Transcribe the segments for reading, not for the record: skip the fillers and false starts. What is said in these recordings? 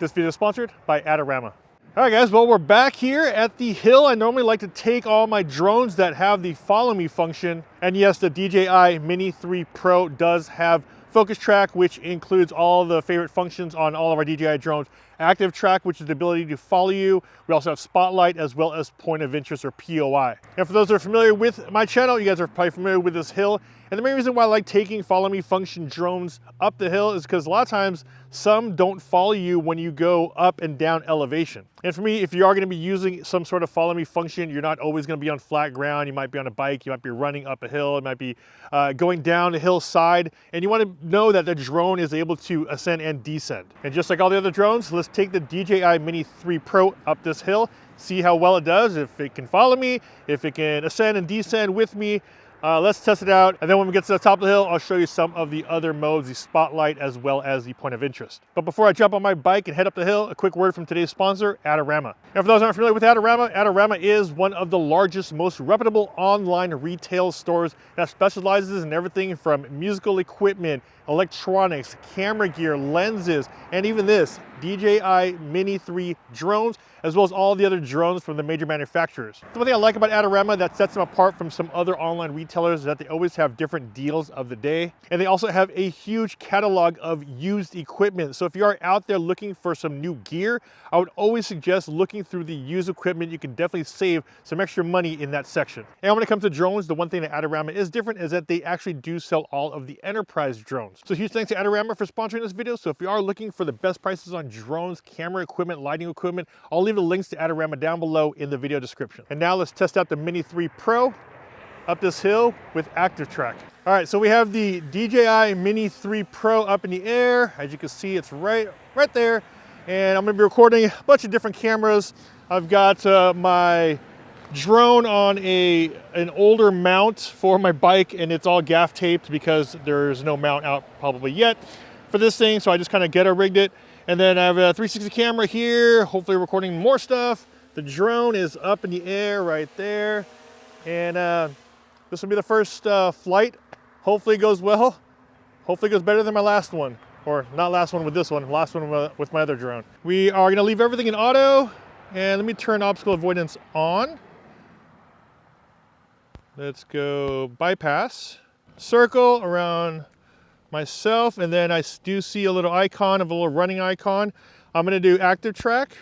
This video is sponsored by Adorama. All right guys, well we're back here at the hill. I normally like to take all my drones that have the follow me function. And yes, the DJI Mini 3 Pro does have focus track, which includes all the favorite functions on all of our DJI drones. Active track, which is the ability to follow you. We also have spotlight as well as point of interest or POI. And for those that are familiar with my channel, you guys are probably familiar with this hill. And the main reason why I like taking follow me function drones up the hill is because a lot of times some don't follow you when you go up and down elevation. And for me, if you are going to be using some sort of follow me function, you're not always going to be on flat ground. You might be on a bike, you might be running up a hill, it might be going down a hillside, and you want to know that the drone is able to ascend and descend. And just like all the other drones, let's take the DJI Mini 3 Pro up this hill, see how well it does, if it can follow me, if it can ascend and descend with me. Let's test it out, and then when we get to the top of the hill, I'll show you some of the other modes, the spotlight as well as the point of interest. But before I jump on my bike and head up the hill, a quick word from today's sponsor, Adorama. And for those who aren't familiar with Adorama, Adorama is one of the largest, most reputable online retail stores that specializes in everything from musical equipment, electronics, camera gear, lenses, and even this, DJI Mini 3 drones, as well as all the other drones from the major manufacturers. The one thing I like about Adorama that sets them apart from some other online retailers is that they always have different deals of the day. And they also have a huge catalog of used equipment. So if you are out there looking for some new gear, I would always suggest looking through the used equipment. You can definitely save some extra money in that section. And when it comes to drones, the one thing that Adorama is different is that they actually do sell all of the enterprise drones. So huge thanks to Adorama for sponsoring this video. So if you are looking for the best prices on drones, camera equipment, lighting equipment, I'll leave the links to Adorama down below in the video description. And now let's test out the Mini 3 Pro up this hill with active track. All right, so we have the DJI Mini 3 Pro up in the air. As you can see, it's right there. And I'm gonna be recording a bunch of different cameras. I've got my drone on an older mount for my bike, and it's all gaff taped because there's no mount out probably yet for this thing. So I just kind of ghetto rigged it. And then I have a 360 camera here, hopefully recording more stuff. The drone is up in the air right there. And this will be the first flight. Hopefully it goes well. Hopefully it goes better than my last one. Or not last one with this one, last one with my other drone. We are gonna leave everything in auto. And let me turn obstacle avoidance on. Let's go bypass. Circle around myself, and then I do see a little icon of a little running icon. I'm gonna do active track,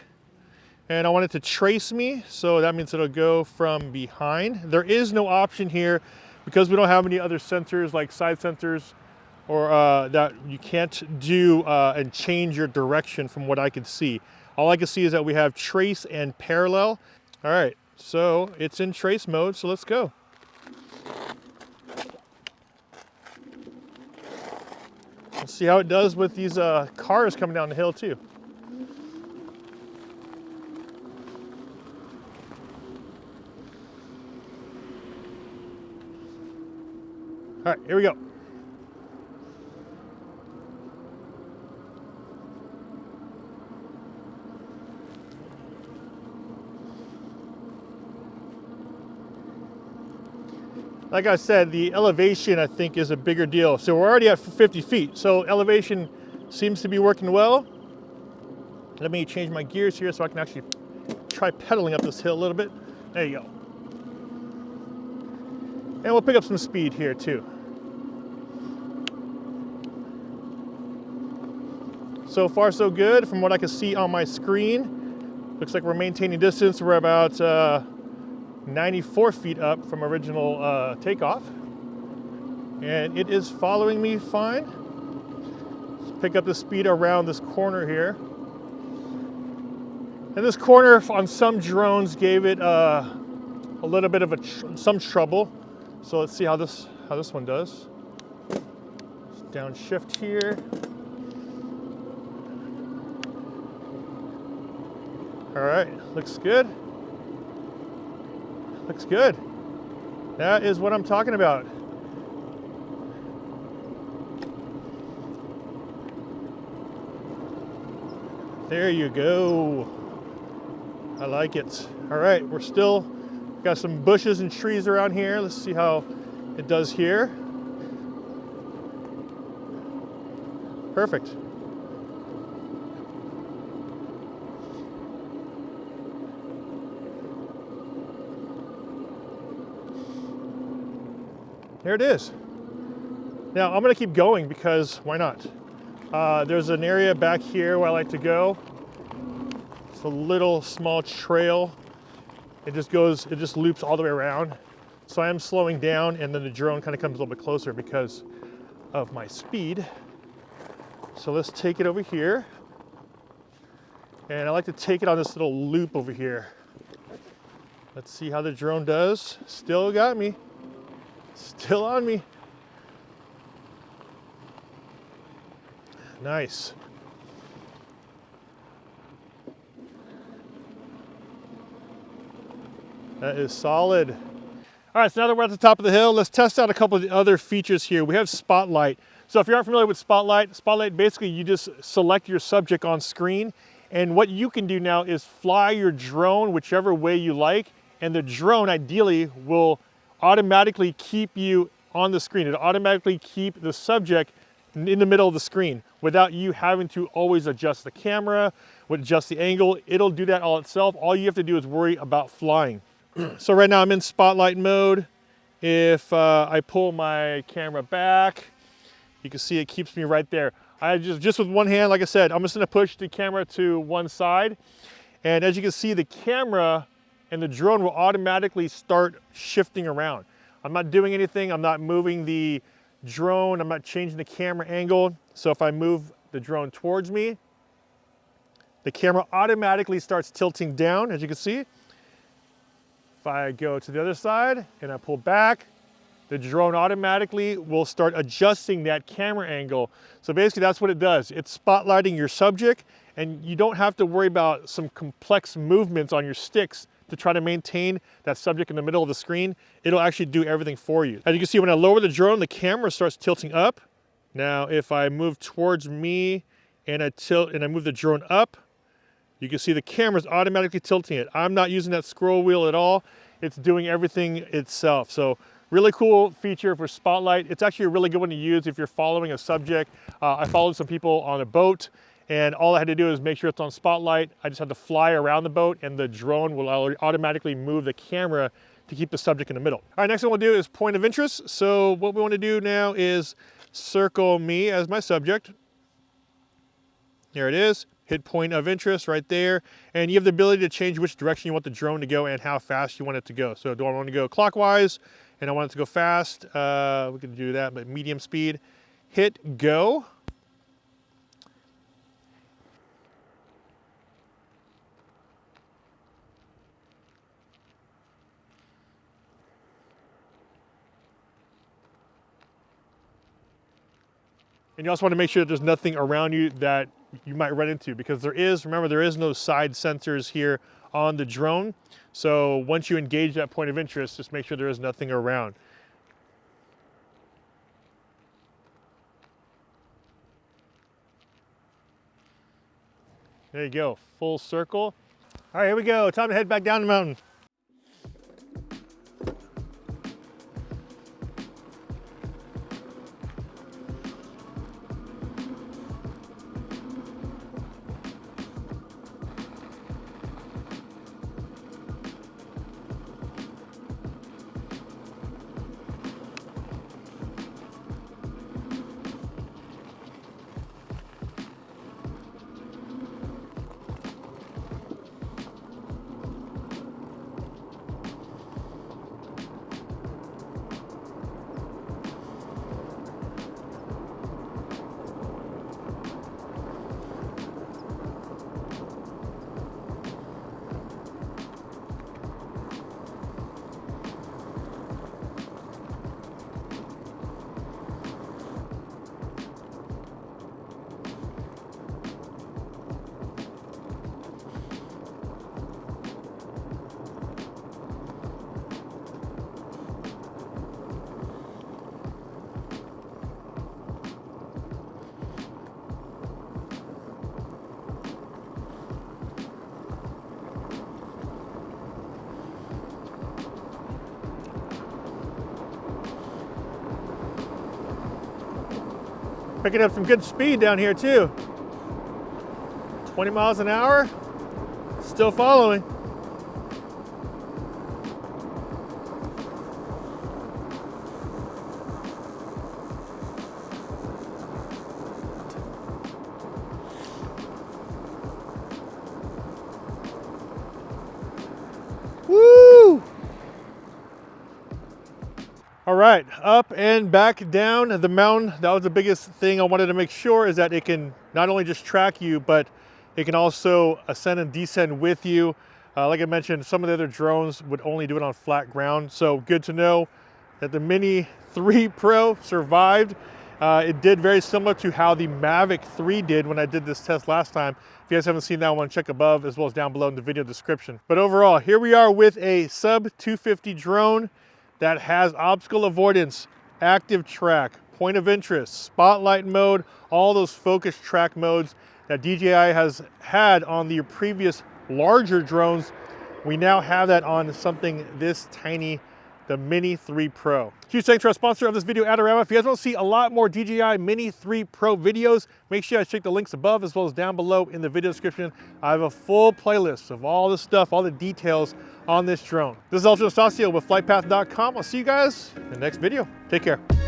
and I want it to trace me, so that means it'll go from behind. There is no option here because we don't have any other sensors like side sensors or that you can't do and change your direction from what I can see. All I can see is that we have trace and parallel. All right, so it's in trace mode, so let's go. Let's see how it does with these cars coming down the hill too. All right, here we go. Like I said, the elevation I think is a bigger deal. So we're already at 50 feet. So elevation seems to be working well. Let me change my gears here so I can actually try pedaling up this hill a little bit. There you go. And we'll pick up some speed here too. So far so good from what I can see on my screen. Looks like we're maintaining distance. We're about 94 feet up from original takeoff, and it is following me fine. Let's pick up the speed around this corner here, and this corner on some drones gave it a little bit of some trouble. So let's see how this one does. Let's downshift here. All right, looks good. Looks good. That is what I'm talking about. There you go. I like it. All right, we're still got some bushes and trees around here. Let's see how it does here. Perfect. There it is. Now I'm gonna keep going because why not? There's an area back here where I like to go. It's a little small trail. It just loops all the way around. So I am slowing down, and then the drone kind of comes a little bit closer because of my speed. So let's take it over here. And I like to take it on this little loop over here. Let's see how the drone does. Still got me. Still on me. Nice. That is solid. All right, so now that we're at the top of the hill, let's test out a couple of the other features here. We have Spotlight. So if you aren't familiar with Spotlight basically you just select your subject on screen, and what you can do now is fly your drone whichever way you like, and the drone ideally will automatically keep you on the screen. It'll automatically keep the subject in the middle of the screen without you having to always adjust the camera, adjust the angle. It'll do that all itself. All you have to do is worry about flying. So right now I'm in Spotlight mode. If I pull my camera back, you can see it keeps me right there. I just with one hand, like I said, I'm just gonna push the camera to one side. And as you can see, the camera and the drone will automatically start shifting around. I'm not doing anything. I'm not moving the drone. I'm not changing the camera angle. So if I move the drone towards me, the camera automatically starts tilting down, as you can see. If I go to the other side and I pull back, the drone automatically will start adjusting that camera angle. So basically that's what it does. It's spotlighting your subject, and you don't have to worry about some complex movements on your sticks to try to maintain that subject in the middle of the screen. It'll actually do everything for you. As you can see, when I lower the drone, the camera starts tilting up. Now, if I move towards me and I tilt and I move the drone up, you can see the camera's automatically tilting it. I'm not using that scroll wheel at all. It's doing everything itself. So really cool feature for Spotlight. It's actually a really good one to use if you're following a subject. I followed some people on a boat, and all I had to do is make sure it's on Spotlight. I just had to fly around the boat, and the drone will automatically move the camera to keep the subject in the middle. All right, next one we'll do is point of interest. So what we want to do now is circle me as my subject. There it is. Hit point of interest right there. And you have the ability to change which direction you want the drone to go and how fast you want it to go. So do I want to go clockwise and I want it to go fast? We can do that, but medium speed. Hit go. And you also want to make sure that there's nothing around you that you might run into, because remember, there is no side sensors here on the drone. So once you engage that point of interest, just make sure there is nothing around. There you go, full circle. All right, here we go. Time to head back down the mountain. Picking up some good speed down here too. 20 miles an hour, still following. All right, up and back down the mountain. That was the biggest thing I wanted to make sure, is that it can not only just track you, but it can also ascend and descend with you. Like I mentioned, some of the other drones would only do it on flat ground. So good to know that the Mini 3 Pro survived. It did very similar to how the MAVIC 3 did when I did this test last time. If you guys haven't seen that one, check above as well as down below in the video description. But overall, here we are with a sub 250 drone that has obstacle avoidance, active track, point of interest, spotlight mode, all those focus track modes that DJI has had on the previous larger drones. We now have that on something this tiny, the Mini 3 Pro. Huge thanks to our sponsor of this video, Adorama. If you guys want to see a lot more DJI Mini 3 Pro videos, make sure you guys check the links above as well as down below in the video description. I have a full playlist of all the stuff, all the details on this drone. This is Ultra Anastacio with FlytPath.com. I'll see you guys in the next video. Take care.